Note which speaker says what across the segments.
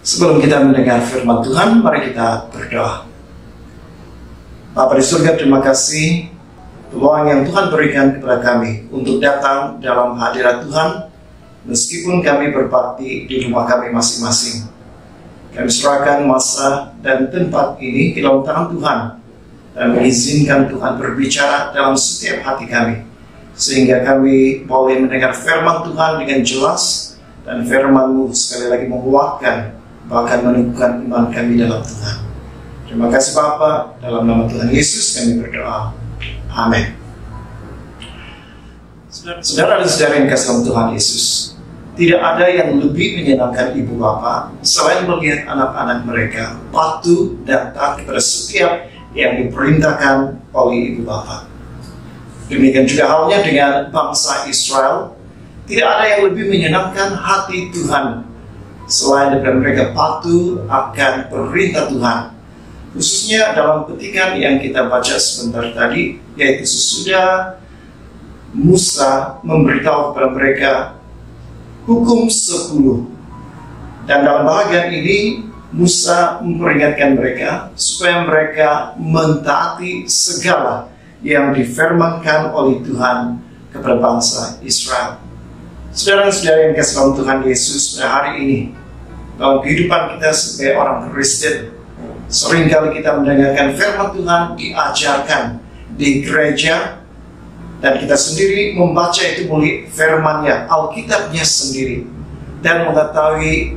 Speaker 1: Sebelum kita mendengar firman Tuhan, mari kita berdoa. Bapa di surga, terima kasih peluang yang Tuhan berikan kepada kami untuk datang dalam hadirat Tuhan, meskipun kami berbakti di rumah kami masing-masing. Kami serahkan masa dan tempat ini ke dalam tangan Tuhan, dan mengizinkan Tuhan berbicara dalam setiap hati kami, sehingga kami boleh mendengar firman Tuhan dengan jelas, dan firman-Mu sekali lagi menguatkan, bahkan menumbuhkan iman kami dalam Tuhan. Terima kasih Bapa, dalam nama Tuhan Yesus kami berdoa. Amin. Saudara dan saudara yang kasih dalam Tuhan Yesus, tidak ada yang lebih menyenangkan ibu bapa selain melihat anak-anak mereka patuh dan taat kepada setiap yang diperintahkan oleh ibu bapa. Demikian juga halnya dengan bangsa Israel. Tidak ada yang lebih menyenangkan hati Tuhan selain daripada mereka patuh akan perintah Tuhan. Khususnya dalam petikan yang kita baca sebentar tadi, yaitu sesudah Musa memberitahu kepada mereka hukum 10. Dan dalam bahagian ini Musa memperingatkan mereka supaya mereka mentaati segala yang difirmankan oleh Tuhan kepada bangsa Israel. Saudara-saudara yang kasih dalam Tuhan Yesus, pada hari ini dalam kehidupan kita sebagai orang Kristen, seringkali kita mendengarkan firman Tuhan diajarkan di gereja, dan kita sendiri membaca itu melalui firman-Nya, Alkitabnya sendiri, dan mengetahui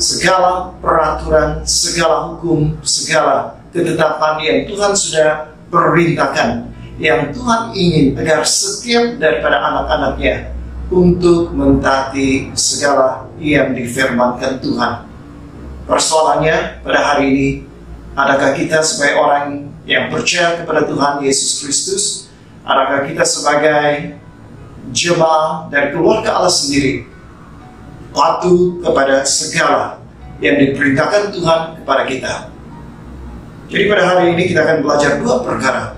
Speaker 1: segala peraturan, segala hukum, segala ketetapan yang Tuhan sudah perintahkan, yang Tuhan ingin agar setiap daripada anak-anak-Nya untuk mentaati segala yang difirmankan Tuhan. Persoalannya pada hari ini, adakah kita sebagai orang yang percaya kepada Tuhan Yesus Kristus, adakah kita sebagai jemaat dari keluarga Allah sendiri patuh kepada segala yang diperintahkan Tuhan kepada kita? Jadi pada hari ini kita akan belajar dua perkara.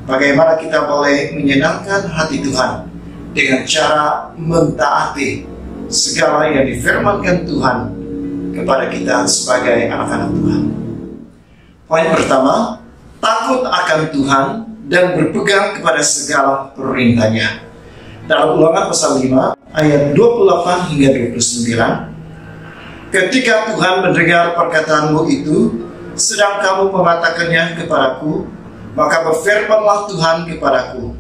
Speaker 1: Bagaimana kita boleh menyenangkan hati Tuhan dengan cara mentaati segala yang difirmankan Tuhan kepada kita sebagai anak-anak Tuhan. Poin pertama, takut akan Tuhan dan berpegang kepada segala perintah-Nya. Dalam Ulangan pasal 5 ayat 28 hingga 29, ketika Tuhan mendengar perkataanmu itu, sedang kamu mengatakannya kepadaku, maka berfirmanlah Tuhan kepadaku,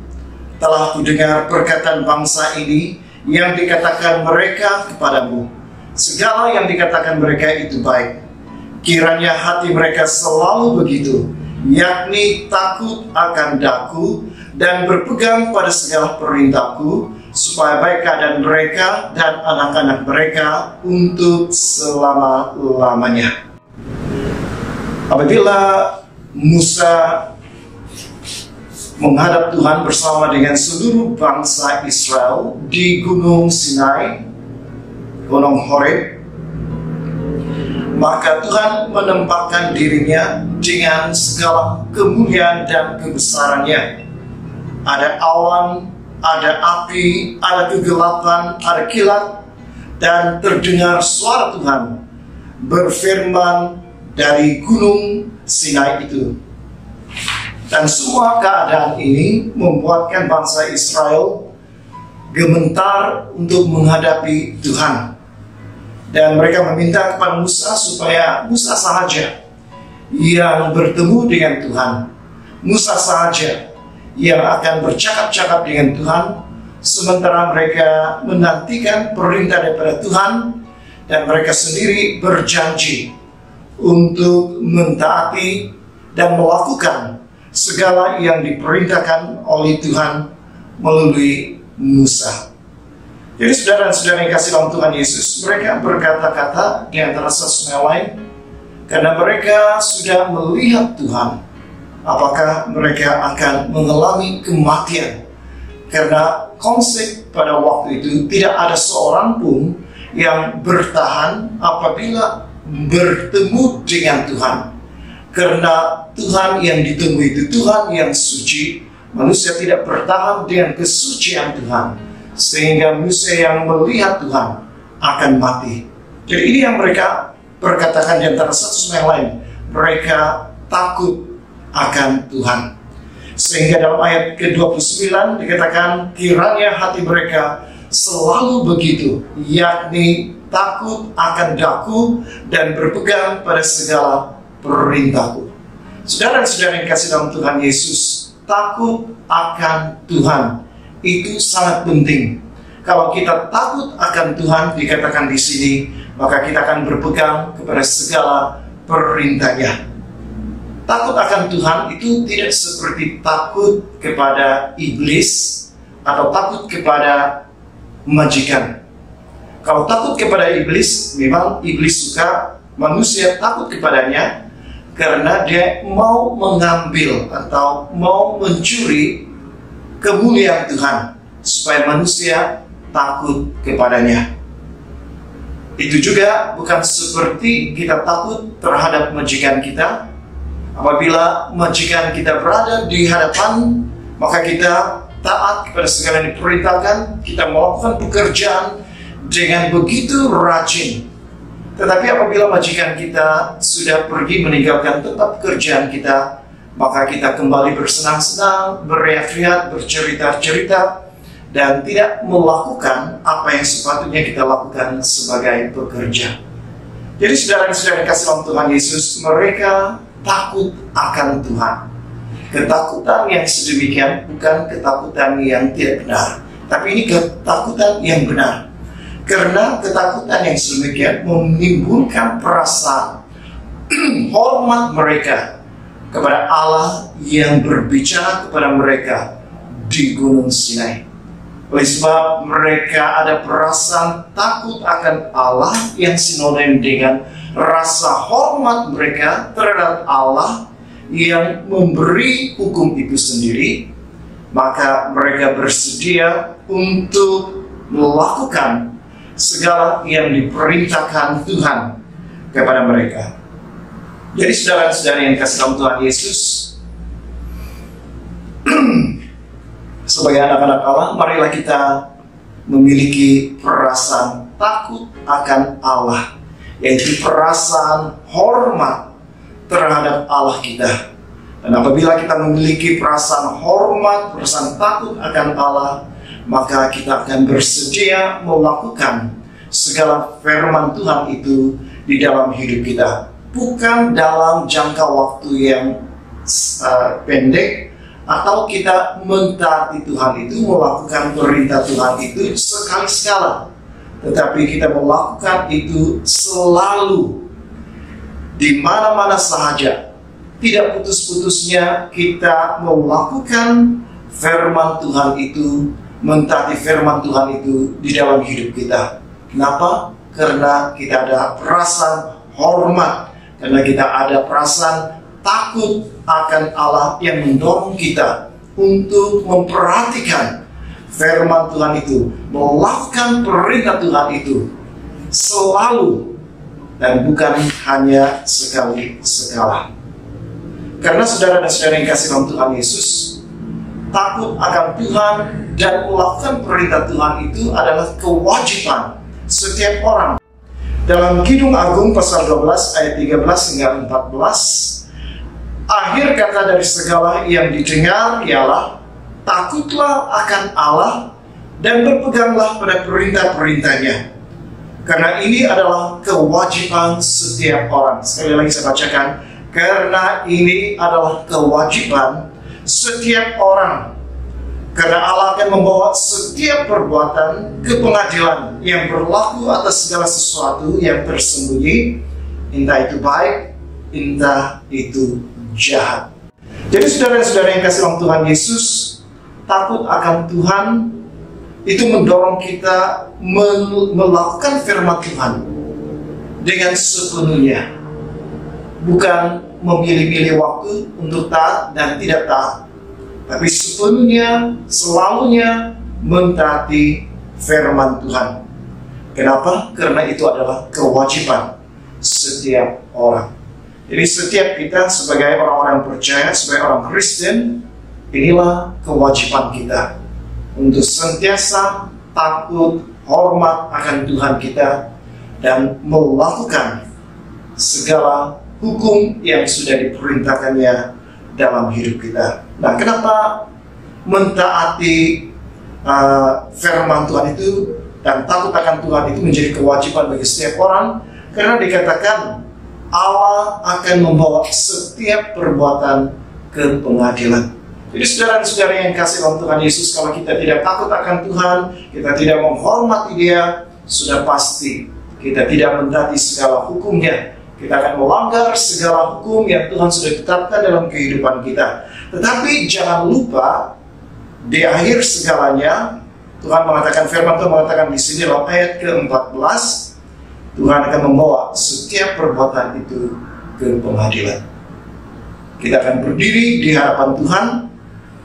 Speaker 1: telah kudengar perkataan bangsa ini yang dikatakan mereka kepadamu. Segala yang dikatakan mereka itu baik. Kiranya hati mereka selalu begitu, yakni takut akan Daku dan berpegang pada segala perintahku, supaya baik keadaan mereka dan anak-anak mereka untuk selama-lamanya. Apabila Musa menghadap Tuhan bersama dengan seluruh bangsa Israel di Gunung Sinai, Gunung Horeb, maka Tuhan menempatkan dirinya dengan segala kemuliaan dan kebesarannya. Ada awan, ada api, ada kegelapan, ada kilat, dan terdengar suara Tuhan berfirman dari Gunung Sinai itu. Dan semua keadaan ini membuatkan bangsa Israel gemetar untuk menghadapi Tuhan. Dan mereka meminta kepada Musa supaya Musa sahaja yang bertemu dengan Tuhan. Musa sahaja yang akan bercakap-cakap dengan Tuhan, sementara mereka menantikan perintah daripada Tuhan, dan mereka sendiri berjanji untuk mentaati dan melakukan segala yang diperintahkan oleh Tuhan melalui Musa. Jadi saudara dan saudara yang kasih dalam Tuhan Yesus, mereka berkata-kata di antara satu sama lain karena mereka sudah melihat Tuhan. Apakah mereka akan mengalami kematian? Karena konsep pada waktu itu tidak ada seorang pun yang bertahan apabila bertemu dengan Tuhan. Karena Tuhan yang ditemui itu Tuhan yang suci, manusia tidak bertahan dengan kesucian Tuhan, sehingga manusia yang melihat Tuhan akan mati. Jadi ini yang mereka perkataan di antara satu sama yang lain, mereka takut akan Tuhan. Sehingga dalam ayat ke-29 dikatakan, kiranya hati mereka selalu begitu, yakni takut akan daku dan berpegang pada segala perintahku. Saudara dan saudara yang kasih dalam Tuhan Yesus, takut akan Tuhan itu sangat penting. Kalau kita takut akan Tuhan, dikatakan di sini, maka kita akan berpegang kepada segala perintahnya. Takut akan Tuhan itu tidak seperti takut kepada iblis atau takut kepada majikan. Kalau takut kepada iblis, memang iblis suka manusia takut kepadanya karena dia mau mengambil atau mau mencuri kemuliaan Tuhan supaya manusia takut kepadanya. Itu juga bukan seperti kita takut terhadap majikan kita. Apabila majikan kita berada di hadapan, maka kita taat kepada segala yang diperintahkan, kita melakukan pekerjaan dengan begitu rajin. Tetapi apabila majikan kita sudah pergi meninggalkan tempat pekerjaan kita, maka kita kembali bersenang-senang, beriak-riak, bercerita-cerita, dan tidak melakukan apa yang sepatutnya kita lakukan sebagai pekerja. Jadi saudara-saudara yang kasih dalam Tuhan Yesus, mereka takut akan Tuhan. Ketakutan yang sedemikian bukan ketakutan yang tidak benar, tapi ini ketakutan yang benar. Karena ketakutan yang sedemikian menimbulkan perasaan hormat mereka kepada Allah yang berbicara kepada mereka di Gunung Sinai. Oleh sebab mereka ada perasaan takut akan Allah yang sinonim dengan rasa hormat mereka terhadap Allah yang memberi hukum itu sendiri, maka mereka bersedia untuk melakukan segala yang diperintahkan Tuhan kepada mereka. Jadi saudara-saudara yang kasih dalam Tuhan Yesus, sebagai anak-anak Allah, marilah kita memiliki perasaan takut akan Allah, yaitu perasaan hormat terhadap Allah kita. Dan apabila kita memiliki perasaan hormat, perasaan takut akan Allah, maka kita akan bersedia melakukan segala firman Tuhan itu di dalam hidup kita. Bukan dalam jangka waktu yang pendek, atau kita mentaati Tuhan itu, melakukan perintah Tuhan itu sekali-sekala, tetapi kita melakukan itu selalu, di mana-mana sahaja, tidak putus-putusnya kita melakukan firman Tuhan itu, mentaati firman Tuhan itu di dalam hidup kita. Kenapa? Karena kita ada perasaan hormat, karena kita ada perasaan takut akan Allah yang mendorong kita untuk memperhatikan firman Tuhan itu, melakukan perintah Tuhan itu selalu dan bukan hanya sekali-sekala. Karena saudara dan saudara yang kasih dalam Tuhan Yesus, takut akan Tuhan dan melakukan perintah Tuhan itu adalah kewajiban setiap orang. Dalam Kidung Agung pasal 12 ayat 13 hingga 14, akhir kata dari segala yang didengar ialah takutlah akan Allah dan berpeganglah pada perintah-perintahnya, karena ini adalah kewajiban setiap orang. Sekali lagi saya bacakan, karena ini adalah kewajiban setiap orang. Karena Allah akan membawa setiap perbuatan ke pengadilan yang berlaku atas segala sesuatu yang tersembunyi, entah itu baik, entah itu jahat. Jadi saudara-saudara yang kasih dalam Tuhan Yesus, takut akan Tuhan itu mendorong kita melakukan firman Tuhan dengan sepenuhnya, bukan memilih-milih waktu untuk taat dan tidak taat, tapi sepenuhnya, selalunya mentaati firman Tuhan. Kenapa? Karena itu adalah kewajiban setiap orang. Jadi setiap kita sebagai orang-orang percaya, sebagai orang Kristen, inilah kewajiban kita untuk senantiasa takut, hormat akan Tuhan kita, dan melakukan segala hukum yang sudah diperintahkannya dalam hidup kita. Nah, kenapa mentaati firman Tuhan itu dan takut akan Tuhan itu menjadi kewajiban bagi setiap orang? Karena dikatakan Allah akan membawa setiap perbuatan ke pengadilan. Jadi saudara-saudara yang kasih dalam Tuhan Yesus, kalau kita tidak takut akan Tuhan, kita tidak menghormati Dia, sudah pasti kita tidak mentaati segala hukumnya. Kita akan melanggar segala hukum yang Tuhan sudah tetapkan dalam kehidupan kita. Tetapi jangan lupa, di akhir segalanya, Tuhan mengatakan, firman Tuhan mengatakan di sini dalam ayat ke-14, Tuhan akan membawa setiap perbuatan itu ke pengadilan. Kita akan berdiri di hadapan Tuhan,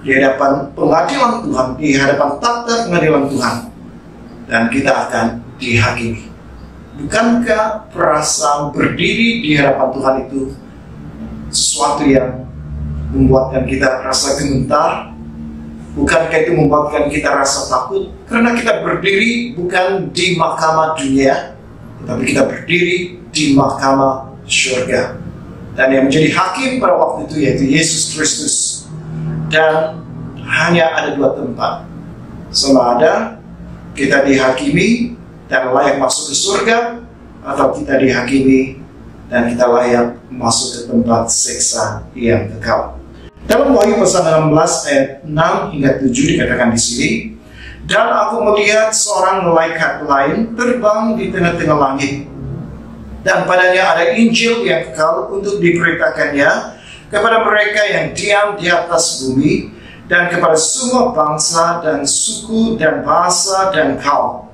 Speaker 1: di hadapan pengadilan Tuhan, di hadapan takhta pengadilan Tuhan, dan kita akan dihakimi. Bukankah perasaan berdiri di hadapan Tuhan itu sesuatu yang membuatkan kita rasa gemetar? Bukankah itu membuatkan kita rasa takut? Karena kita berdiri bukan di mahkamah dunia, tetapi kita berdiri di mahkamah surga. Dan yang menjadi hakim pada waktu itu yaitu Yesus Kristus. Dan hanya ada dua tempat. Sama ada kita dihakimi dan layak masuk ke surga, atau kita dihakimi dan kita layak masuk ke tempat siksa yang kekal. Dalam Wahyu pasal 16 ayat 6 hingga 7 dikatakan di sini, dan aku melihat seorang malaikat lain terbang di tengah-tengah langit, dan padanya ada Injil yang kekal untuk diberitakannya kepada mereka yang diam di atas bumi, dan kepada semua bangsa dan suku dan bahasa dan kaum.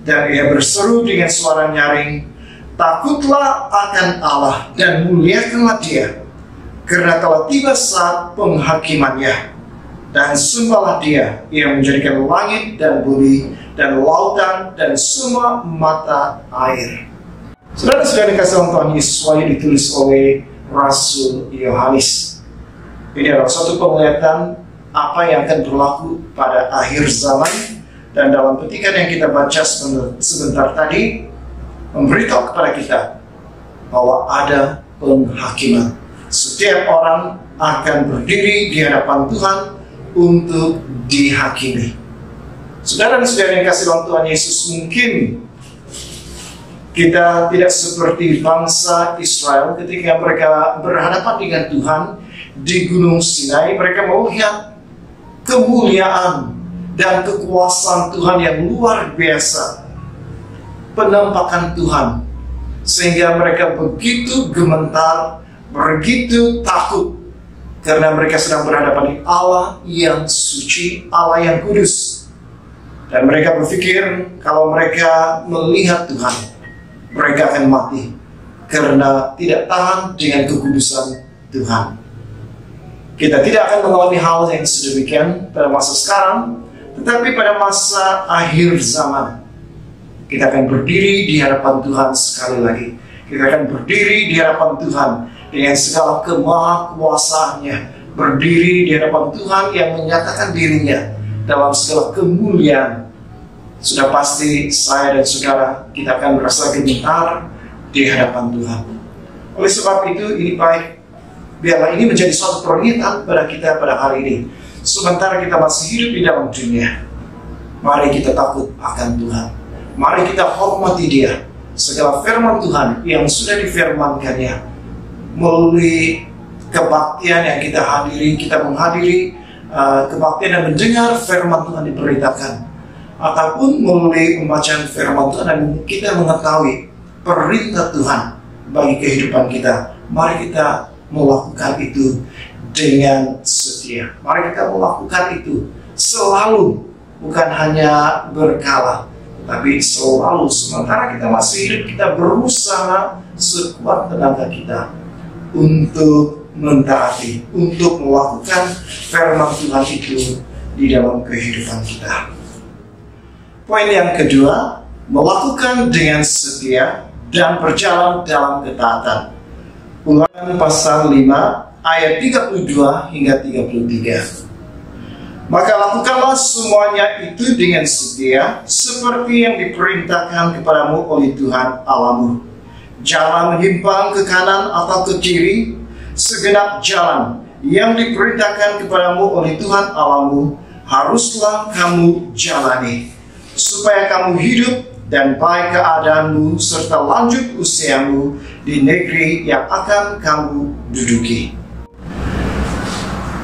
Speaker 1: Dan ia berseru dengan suara nyaring, takutlah akan Allah dan muliakanlah Dia, karena telah tiba saat penghakimannya. Dan sembahlah Dia yang menjadikan langit dan bumi dan lautan dan semua mata air. Saudara-saudara dikasih dalam Tuhan Yesus, Wahyu ditulis oleh Rasul Yohanes. Ini adalah suatu penglihatan apa yang akan berlaku pada akhir zaman. Dan dalam petikan yang kita baca sebentar tadi, memberitahu kepada kita bahwa ada penghakiman. Setiap orang akan berdiri di hadapan Tuhan untuk dihakimi. Saudara dan saudara yang kasih dalam Tuhan Yesus, mungkin kita tidak seperti bangsa Israel ketika mereka berhadapan dengan Tuhan di Gunung Sinai. Mereka melihat kemuliaan dan kekuasaan Tuhan yang luar biasa, penampakan Tuhan, sehingga mereka begitu gemetar, begitu takut, karena mereka sedang berhadapan dengan Allah yang suci, Allah yang kudus. Dan mereka berpikir kalau mereka melihat Tuhan, mereka akan mati karena tidak tahan dengan kekudusan Tuhan. Kita tidak akan mengalami hal yang sedemikian pada masa sekarang, tetapi pada masa akhir zaman, kita akan berdiri di hadapan Tuhan sekali lagi. Kita akan berdiri di hadapan Tuhan dengan segala kemahakuasaannya, berdiri di hadapan Tuhan yang menyatakan dirinya dalam segala kemuliaan. Sudah pasti saya dan saudara, kita akan merasa gemetar di hadapan Tuhan. Oleh sebab itu, ini baik, biarlah ini menjadi suatu pernyataan pada kita pada hari ini. Sementara kita masih hidup di dalam dunia, mari kita takut akan Tuhan. Mari kita hormati Dia. Segala firman Tuhan yang sudah difirmankannya melalui kebaktian yang kita hadiri, kita menghadiri kebaktian dan mendengar firman Tuhan diberitakan, ataupun melalui pembacaan firman Tuhan dan kita mengetahui perintah Tuhan bagi kehidupan kita. Mari kita melakukan itu dengan setia. Mari kita melakukan itu selalu, bukan hanya berkala, tapi selalu. Sementara kita masih hidup, kita berusaha sekuat tenaga kita untuk mentaati, untuk melakukan firman Tuhan itu di dalam kehidupan kita. Poin yang kedua, melakukan dengan setia dan berjalan dalam ketaatan. Ulangan pasal 5 ayat 32 hingga 33. Maka lakukanlah semuanya itu dengan setia, seperti yang diperintahkan kepadamu oleh Tuhan Allahmu. jangan menyimpang ke kanan atau ke kiri. Segenap jalan yang diperintahkan kepadamu oleh Tuhan Allahmu haruslah kamu jalani, supaya kamu hidup dan baik keadaanmu serta lanjut usiamu di negeri yang akan kamu duduki.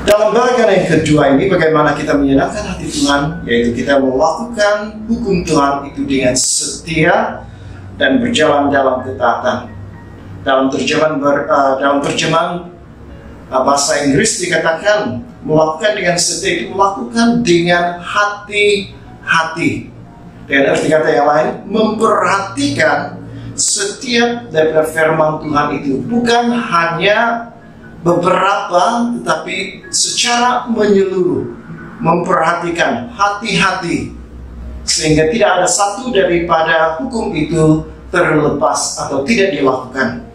Speaker 1: Dalam bagian yang kedua ini, bagaimana kita menyenangkan hati Tuhan, yaitu kita melakukan hukum Tuhan itu dengan setia dan berjalan dalam ketaatan. Dalam terjemahan bahasa Inggris dikatakan melakukan dengan setia itu melakukan dengan hati-hati. Dengan arti kata yang lain, memperhatikan setiap daripada firman Tuhan itu, bukan hanya beberapa, tetapi secara menyeluruh, memperhatikan hati-hati, sehingga tidak ada satu daripada hukum itu terlepas atau tidak dilakukan.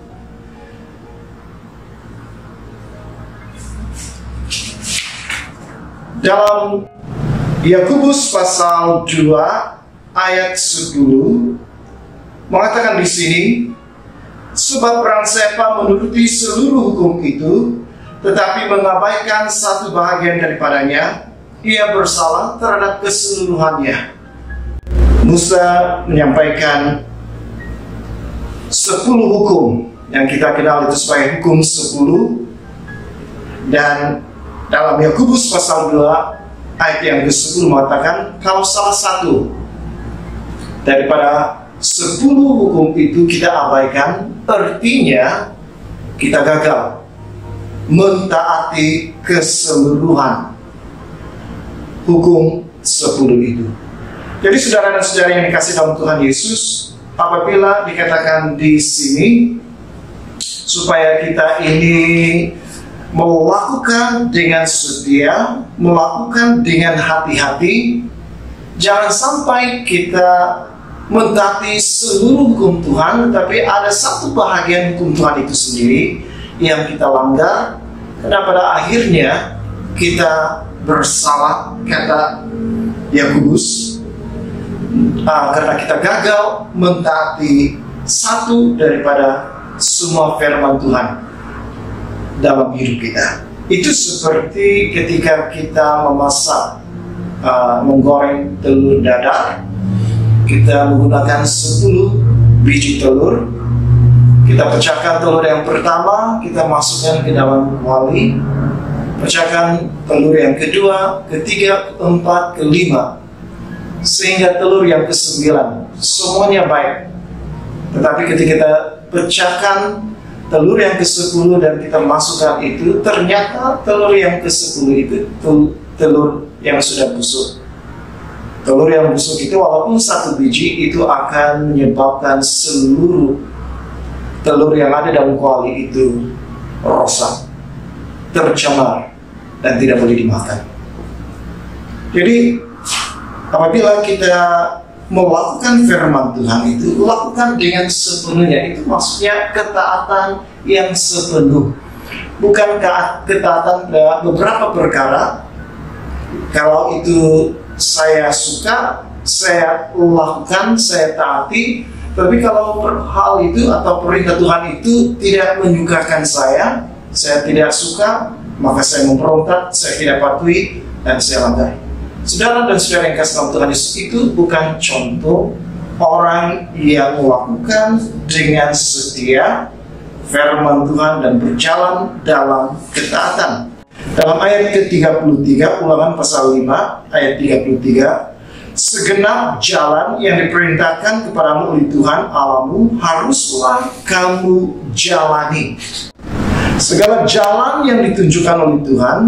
Speaker 1: Dalam Yakobus pasal 2 ayat 10 mengatakan di sini, sebab barang siapa menuruti seluruh hukum itu, tetapi mengabaikan satu bahagian daripadanya, ia bersalah terhadap keseluruhannya. Musa menyampaikan 10 hukum yang kita kenal itu sebagai hukum 10, dan dalam Yakobus pasal 2 ayat yang ke-10 mengatakan, kalau salah satu daripada 10 hukum itu kita abaikan, artinya kita gagal mentaati keseluruhan hukum 10 itu. Jadi saudara dan saudara yang dikasih dalam Tuhan Yesus, apabila dikatakan di sini supaya kita ini melakukan dengan setia, melakukan dengan hati-hati, jangan sampai kita mentaati seluruh hukum Tuhan, tetapi ada satu bahagian hukum Tuhan itu sendiri yang kita langgar, karena pada akhirnya kita bersalah, kata Yakobus, karena kita gagal mentaati satu daripada semua firman Tuhan dalam hidup kita. Itu seperti ketika kita memasak, menggoreng telur dadar. Kita menggunakan 10 biji telur. Kita pecahkan telur yang pertama, kita masukkan ke dalam kuali. Pecahkan telur yang kedua, ketiga, keempat, kelima, sehingga telur yang ke-9 semuanya baik. Tetapi ketika kita pecahkan telur yang ke-10 dan kita masukkan itu, ternyata telur yang ke-10 itu telur yang sudah busuk. Telur yang busuk itu walaupun satu biji itu akan menyebabkan seluruh telur yang ada dalam kuali itu rosak, tercemar, dan tidak boleh dimakan. Jadi apabila kita melakukan firman Tuhan itu, lakukan dengan sepenuhnya. Itu maksudnya ketaatan yang sepenuh, bukan ketaatan pada beberapa perkara. Kalau itu saya suka, saya lakukan, saya taati. Tapi kalau hal itu atau perintah Tuhan itu tidak menyukakan saya tidak suka, maka saya memberontak, saya tidak patuhi, dan saya langgar. Saudara dan saudara yang kasih dalam Tuhan Yesus, itu bukan contoh orang yang melakukan dengan setia firman Tuhan dan berjalan dalam ketaatan. Dalam ayat ke-33, Ulangan pasal 5, ayat 33, segenap jalan yang diperintahkan kepadamu oleh Tuhan Allahmu haruslah kamu jalani. Segala jalan yang ditunjukkan oleh Tuhan,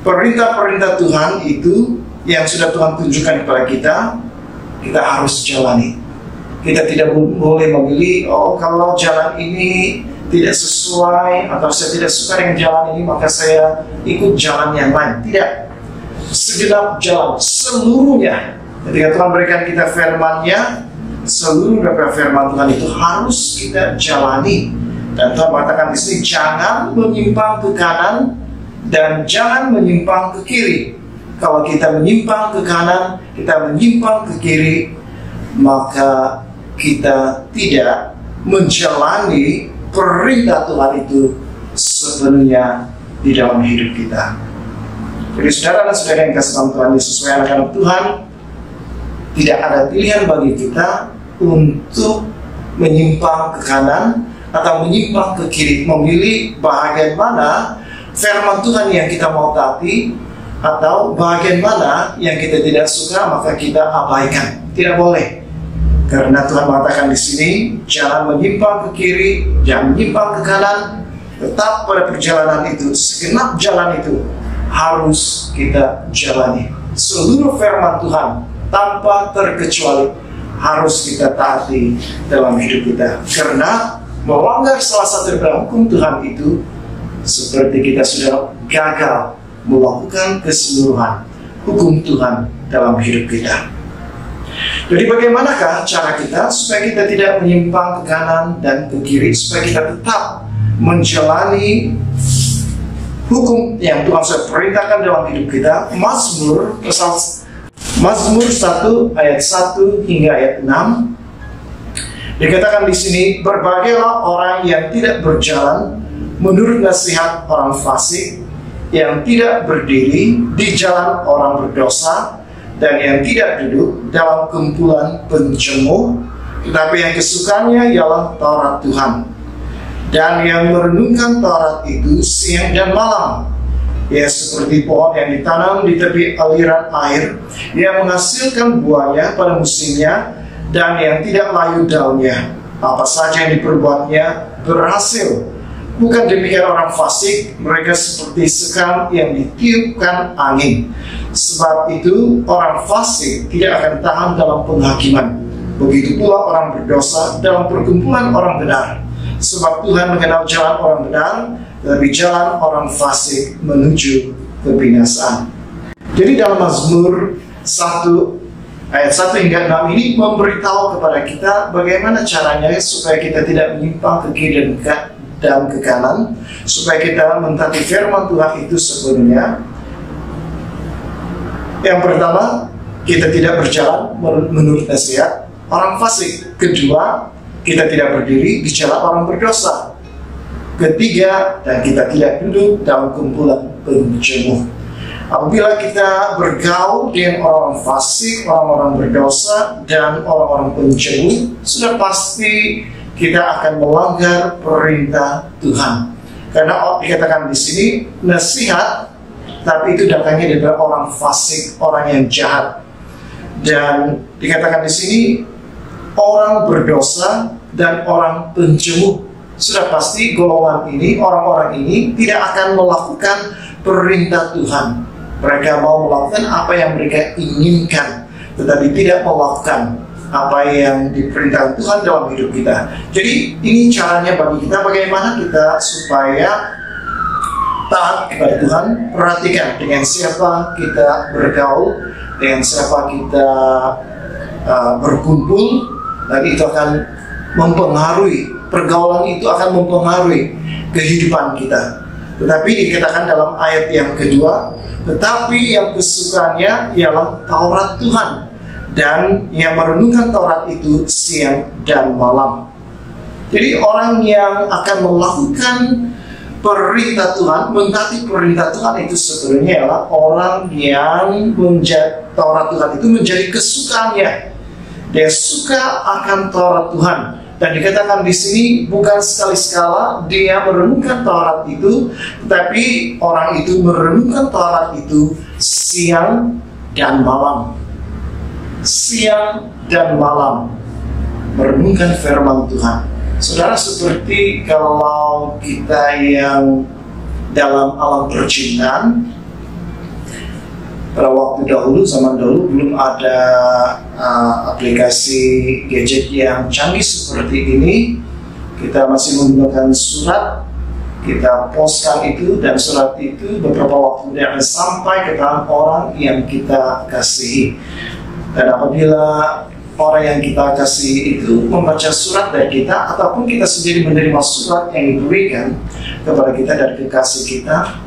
Speaker 1: perintah-perintah Tuhan itu yang sudah Tuhan tunjukkan kepada kita, kita harus jalani. Kita tidak boleh memilih, oh kalau jalan ini tidak sesuai atau saya tidak suka dengan jalan ini, maka saya ikut jalan yang lain. Tidak. Segenap jalan, seluruhnya. Ketika Tuhan berikan kita firman-Nya, seluruh daripada firman Tuhan itu harus kita jalani. Dan Tuhan mengatakan di sini, jangan menyimpang ke kanan dan jangan menyimpang ke kiri. Kalau kita menyimpang ke kanan, kita menyimpang ke kiri, maka kita tidak menjalani perintah Tuhan itu sepenuhnya di dalam hidup kita. Jadi saudara dan saudara yang kasih dalam Tuhan Yesus, sebagai anak-anak Tuhan, tidak ada pilihan bagi kita untuk menyimpang ke kanan atau menyimpang ke kiri, memilih bahagian mana firman Tuhan yang kita mau taati atau bahagian mana yang kita tidak suka maka kita abaikan. Tidak boleh. Karena Tuhan mengatakan di sini, jangan menyimpang ke kiri, jangan menyimpang ke kanan, tetap pada perjalanan itu, segenap jalan itu harus kita jalani. Seluruh firman Tuhan tanpa terkecuali harus kita taati dalam hidup kita. Karena melanggar salah satu dari hukum Tuhan itu seperti kita sudah gagal melakukan keseluruhan hukum Tuhan dalam hidup kita. Jadi bagaimanakah cara kita supaya kita tidak menyimpang ke kanan dan ke kiri, supaya kita tetap menjalani hukum yang Tuhan sudah perintahkan dalam hidup kita? Mazmur 1 ayat 1 hingga ayat 6 dikatakan di sini, berbagailah orang yang tidak berjalan menurut nasihat orang fasik, yang tidak berdiri di jalan orang berdosa, dan yang tidak duduk dalam kumpulan penjemu, tetapi yang kesukaannya ialah Taurat Tuhan, dan yang merenungkan Taurat itu siang dan malam. Ia seperti pohon yang ditanam di tepi aliran air, yang menghasilkan buahnya pada musimnya, dan yang tidak layu daunnya. Apa saja yang diperbuatnya berhasil. Bukan demikian orang fasik, mereka seperti sekam yang ditiupkan angin. Sebab itu orang fasik tidak akan tahan dalam penghakiman. Begitu pula orang berdosa dalam perkumpulan orang benar. Sebab Tuhan mengenal jalan orang benar, tetapi jalan orang fasik menuju kebinasaan. Jadi dalam Mazmur 1 ayat 1 hingga 6 ini memberitahu kepada kita bagaimana caranya supaya kita tidak menyimpang ke kiri dan ke kanan, supaya kita mentaati firman Tuhan itu sepenuhnya. Yang pertama, kita tidak berjalan menurut nasihat orang fasik. Kedua, kita tidak berdiri di jalan orang berdosa. Ketiga, dan kita tidak duduk dalam kumpulan penjemu. Apabila kita bergaul dengan orang fasik, orang-orang berdosa, dan orang-orang penjemu, sudah pasti kita akan melanggar perintah Tuhan. Karena dikatakan di sini nasihat, tapi itu datangnya dari orang fasik, orang yang jahat. Dan dikatakan di sini orang berdosa dan orang penjemu. Sudah pasti golongan ini, orang-orang ini tidak akan melakukan perintah Tuhan. Mereka mau melakukan apa yang mereka inginkan, tetapi tidak melakukan apa yang diperintahkan Tuhan dalam hidup kita. Jadi ini caranya bagi kita, bagaimana kita supaya taat kepada Tuhan. Perhatikan dengan siapa kita bergaul, dengan siapa kita berkumpul, dan itu akan mempengaruhi, pergaulan itu akan mempengaruhi kehidupan kita. Tetapi dikatakan dalam ayat yang kedua, tetapi yang kesukaannya ialah Taurat Tuhan, dan yang merenungkan Taurat itu siang dan malam. Jadi orang yang akan melakukan perintah Tuhan, mentaati perintah Tuhan itu sebenarnya adalah orang yang Taurat Tuhan itu menjadi kesukaannya. Dia suka akan Taurat Tuhan. Dan dikatakan di sini bukan sekali-sekala dia merenungkan Taurat itu, tetapi orang itu merenungkan Taurat itu siang dan malam. Siang dan malam merenungkan firman Tuhan. Saudara, seperti kalau kita yang dalam alam percintaan, pada waktu dahulu, zaman dahulu belum ada aplikasi gadget yang canggih seperti ini. Kita masih menggunakan surat, kita postkan itu, dan surat itu beberapa waktu dia akan sampai ke tangan orang yang kita kasihi. Dan apabila orang yang kita kasihi itu membaca surat dari kita, ataupun kita sendiri menerima surat yang diberikan kepada kita dari kekasih kita,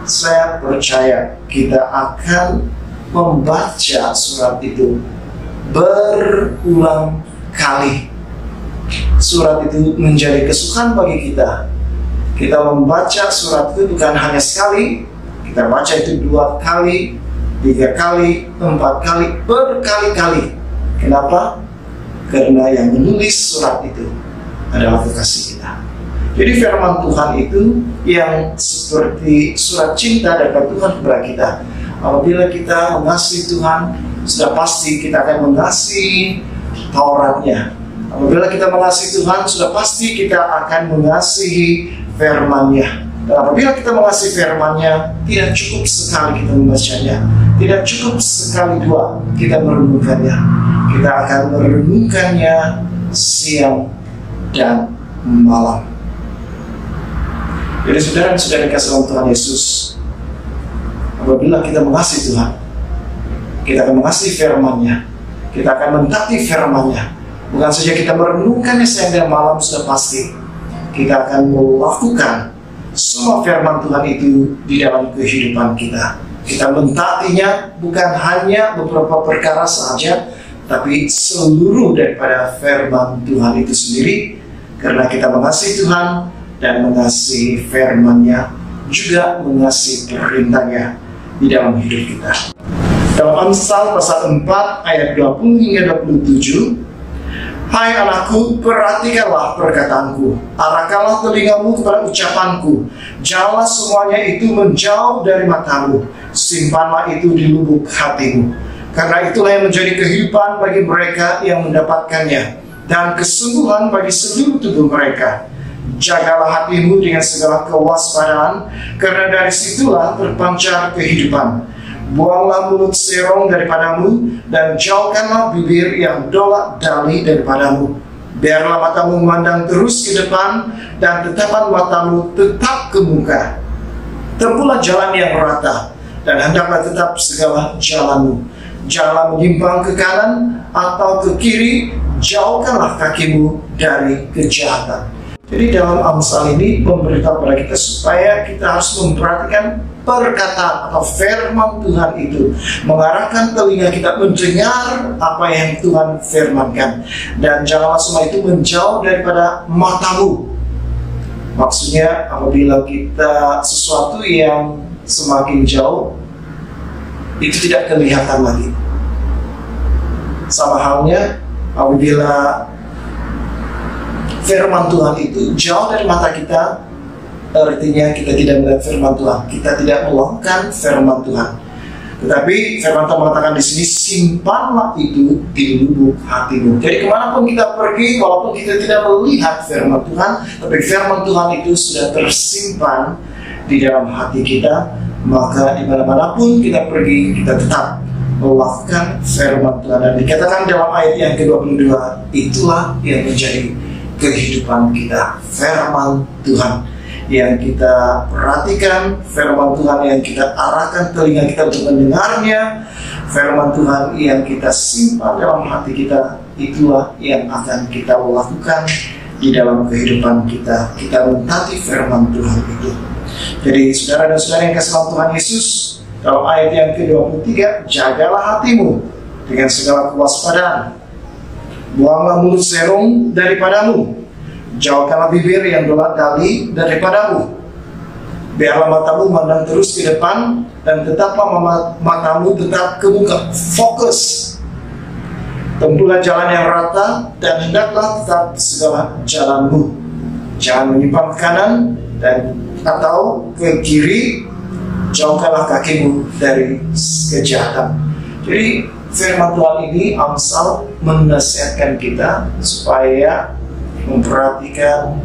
Speaker 1: saya percaya kita akan membaca surat itu berulang kali. surat itu menjadi kesukaan bagi kita. Kita membaca surat itu bukan hanya sekali, kita baca itu 2 kali, 3 kali, 4 kali, berkali-kali. Kenapa? Karena yang menulis surat itu adalah kekasih kita. Jadi firman Tuhan itu yang seperti surat cinta dari Tuhan kepada kita. Apabila kita mengasihi Tuhan, sudah pasti kita akan mengasihi Tauratnya. Apabila kita mengasihi Tuhan, sudah pasti kita akan mengasihi firman-Nya. Dan apabila kita mengasihi firman-Nya, tidak cukup sekali kita membacanya, tidak cukup sekali 2 kita merenungkannya. Kita akan merenungkannya siang dan malam. Jadi saudara dan saudari kasih dalam Tuhan Yesus, apabila kita mengasihi Tuhan, kita akan mengasihi firman-Nya, kita akan mentaati firman-Nya. Bukan saja kita merenungkannya siang dan malam, sudah pasti kita akan melakukan semua firman Tuhan itu di dalam kehidupan kita. Kita mentaatinya bukan hanya beberapa perkara saja, tapi seluruh daripada firman Tuhan itu sendiri. Karena kita mengasihi Tuhan dan mengasihi firman-Nya, juga mengasihi perintah-Nya di dalam hidup kita. Dalam Amsal pasal 4 ayat 20 hingga 27, hai anakku, perhatikanlah perkataanku, arahkanlah telingamu kepada ucapanku, janganlah semuanya itu menjauh dari matamu, simpanlah itu di lubuk hatimu, karena itulah yang menjadi kehidupan bagi mereka yang mendapatkannya, dan kesembuhan bagi seluruh tubuh mereka. Jagalah hatimu dengan segala kewaspadaan, karena dari situlah terpancar kehidupan. Buanglah mulut serong daripadamu, dan jauhkanlah bibir yang dolak-dali daripadamu. Biarlah matamu memandang terus ke depan, dan tatapan matamu tetap ke muka. Tempuhlah jalan yang rata, dan hendaklah tetap segala jalanmu. Janganlah menyimpang ke kanan atau ke kiri, jauhkanlah kakimu dari kejahatan. Jadi dalam Amsal ini memberitahu kepada kita supaya kita harus memperhatikan perkataan atau firman Tuhan itu, mengarahkan telinga kita mendengar apa yang Tuhan firmankan, dan janganlah semua itu menjauh daripada matamu. Maksudnya apabila kita sesuatu yang semakin jauh itu tidak kelihatan lagi. Sama halnya apabila firman Tuhan itu jauh dari mata kita, artinya kita tidak melihat firman Tuhan, kita tidak melakukan firman Tuhan. Tetapi firman Tuhan mengatakan di sini, simpanlah itu di lubuk hatimu. Jadi kemanapun kita pergi, walaupun kita tidak melihat firman Tuhan, tapi firman Tuhan itu sudah tersimpan di dalam hati kita, maka dimanapun kita pergi, kita tetap melakukan firman Tuhan. Dan dikatakan dalam ayat yang ke-22, itulah yang menjadi kehidupan kita, firman Tuhan yang kita perhatikan, firman Tuhan yang kita arahkan telinga kita untuk mendengarnya, firman Tuhan yang kita simpan dalam hati kita, itulah yang akan kita lakukan di dalam kehidupan kita. Kita mentaati firman Tuhan itu. Jadi saudara dan saudara yang kasih dalam Tuhan Yesus, dalam ayat yang ke-23, jagalah hatimu dengan segala kewaspadaan. Buanglah mulut serong daripadamu, jauhkanlah bibir yang dolak-dali daripadamu. Biarlah matamu memandang terus ke depan, dan tetaplah matamu tetap ke muka. Fokus. Tempuhlah jalan yang rata, dan hendaklah tetap segala jalanmu. Jangan menyimpang ke kanan dan atau ke kiri. Jauhkanlah kakimu dari kejahatan. Jadi firman Tuhan ini, Amsal menasihatkan kita supaya memperhatikan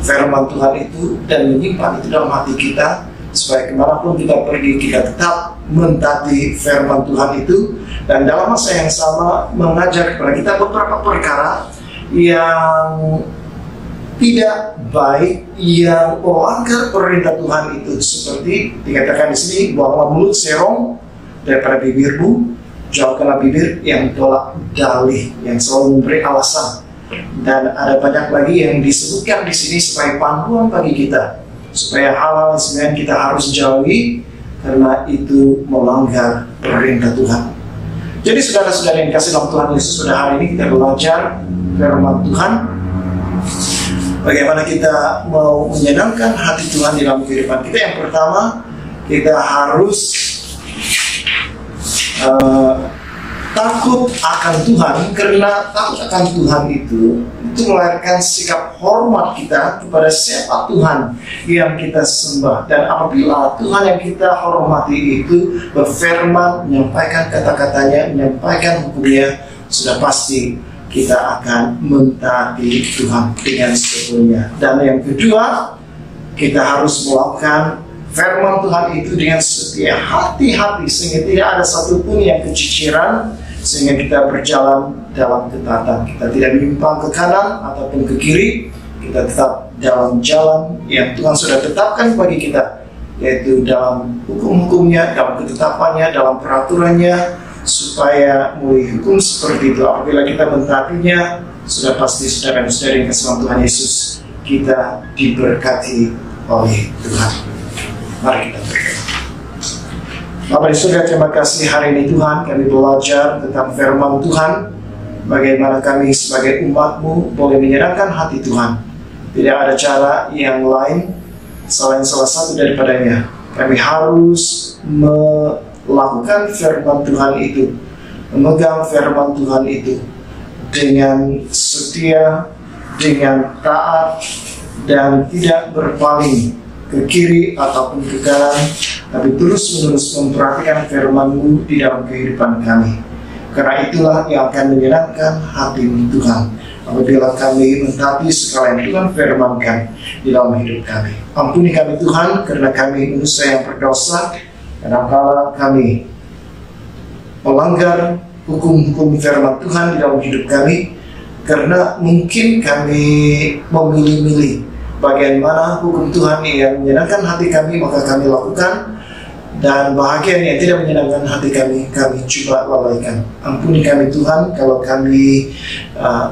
Speaker 1: firman Tuhan itu dan menyimpan itu dalam hati kita, supaya kemanapun kita pergi kita tetap mentaati firman Tuhan itu, dan dalam masa yang sama mengajar kepada kita beberapa perkara yang tidak baik yang melanggar perintah Tuhan itu, seperti dikatakan di sini, buanglah mulut serong daripada bibirmu, jauhkanlah bibir yang dolak-dali, yang selalu memberi alasan. Dan ada banyak lagi yang disebutkan di sini sebagai panduan bagi kita, supaya hal-hal sebenarnya kita harus jauhi karena itu melanggar perintah Tuhan. Jadi saudara-saudara yang dikasih dalam Tuhan Yesus, pada hari ini kita belajar firman Tuhan. Bagaimana kita mau menyenangkan hati Tuhan di dalam kehidupan kita? Yang pertama, kita harus takut akan Tuhan, karena takut akan Tuhan itu melahirkan sikap hormat kita kepada siapa Tuhan yang kita sembah. Dan apabila Tuhan yang kita hormati itu berfirman, menyampaikan kata-katanya, menyampaikan hukumnya, sudah pasti kita akan mentaati Tuhan dengan sepenuhnya. Dan yang kedua, kita harus melakukan firman Tuhan itu dengan setia hati-hati, sehingga tidak ada satupun yang keciciran, sehingga kita berjalan dalam ketaatan. Kita tidak menyimpang ke kanan ataupun ke kiri. Kita tetap dalam jalan yang Tuhan sudah tetapkan bagi kita, yaitu dalam hukum-hukumnya, dalam ketetapannya, dalam peraturannya, supaya melalui hukum seperti itu, apabila kita mentaatinya, sudah pasti saudara dan saudari yang kasih Tuhan Yesus, kita diberkati oleh Tuhan. Mari kita berdoa. Bapak di surga, terima kasih hari ini Tuhan, kami belajar tentang firman Tuhan, bagaimana kami sebagai umat-Mu boleh menyenangkan hati Tuhan. Tidak ada cara yang lain selain salah satu daripadanya. Kami harus melakukan firman Tuhan itu, memegang firman Tuhan itu dengan setia, dengan taat, dan tidak berpaling ke kiri ataupun ke kanan, tapi terus-menerus memperhatikan firman-Mu di dalam kehidupan kami. Karena itulah yang akan menyenangkan hati Tuhan, apabila kami mentaati segala yang Tuhan firmankan di dalam hidup kami. Ampuni kami Tuhan, karena kami manusia yang berdosa, kadang-kala kami melanggar hukum-hukum firman Tuhan di dalam hidup kami, karena mungkin kami memilih-milih bagian mana hukum Tuhan yang menyenangkan hati kami, maka kami lakukan, dan bahagian yang tidak menyenangkan hati kami coba lalaikan. Ampuni kami Tuhan kalau kami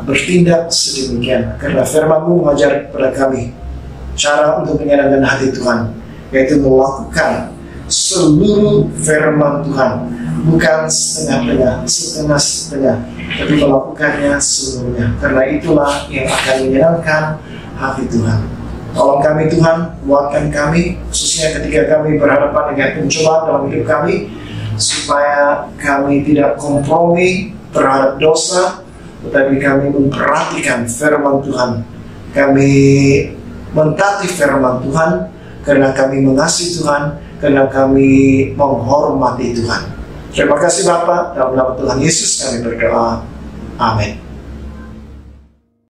Speaker 1: bertindak sedemikian, karena firman-Mu mengajar kepada kami cara untuk menyenangkan hati Tuhan, yaitu melakukan seluruh firman Tuhan, bukan setengah-setengah, tapi melakukannya seluruhnya. Karena itulah yang akan menyenangkan hati Tuhan. Tolong kami Tuhan, kuatkan kami, khususnya ketika kami berhadapan dengan pencobaan dalam hidup kami, supaya kami tidak kompromi terhadap dosa, tetapi kami memperhatikan firman Tuhan. Kami mentaati firman Tuhan, karena kami mengasihi Tuhan, karena kami menghormati Tuhan. Terima kasih Bapa, dalam nama Tuhan Yesus kami berdoa. Amin.